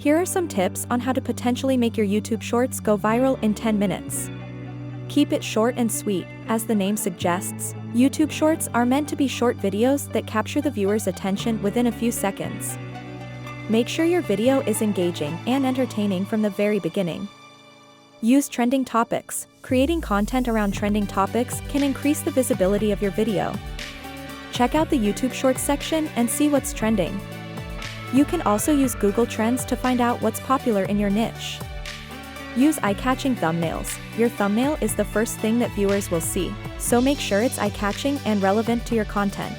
Here are some tips on how to potentially make your YouTube Shorts go viral in 10 minutes. Keep it short and sweet. As the name suggests, YouTube Shorts are meant to be short videos that capture the viewer's attention within a few seconds. Make sure your video is engaging and entertaining from the very beginning. Use trending topics. Creating content around trending topics can increase the visibility of your video. Check out the YouTube Shorts section and see what's trending. You can also use Google Trends to find out what's popular in your niche. Use eye-catching thumbnails. Your thumbnail is the first thing that viewers will see, so make sure it's eye-catching and relevant to your content.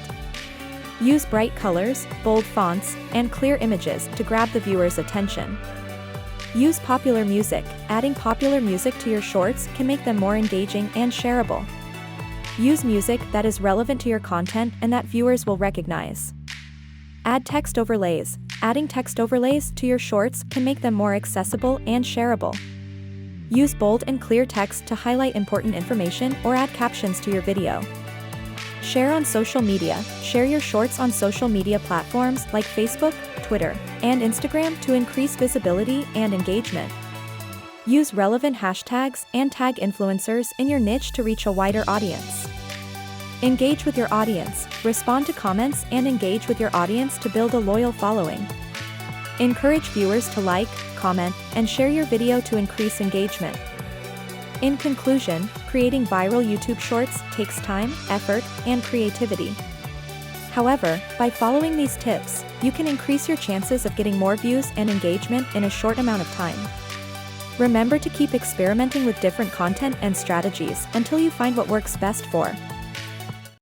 Use bright colors, bold fonts, and clear images to grab the viewer's attention. Use popular music. Adding popular music to your shorts can make them more engaging and shareable. Use music that is relevant to your content and that viewers will recognize. Add text overlays. Adding text overlays to your shorts can make them more accessible and shareable. Use bold and clear text to highlight important information or add captions to your video. Share on social media. Share your shorts on social media platforms like Facebook, Twitter, and Instagram to increase visibility and engagement. Use relevant hashtags and tag influencers in your niche to reach a wider audience. Engage with your audience. Respond to comments and engage with your audience to build a loyal following. Encourage viewers to like, comment, and share your video to increase engagement. In conclusion, creating viral YouTube Shorts takes time, effort, and creativity. However, by following these tips, you can increase your chances of getting more views and engagement in a short amount of time. Remember to keep experimenting with different content and strategies until you find what works best for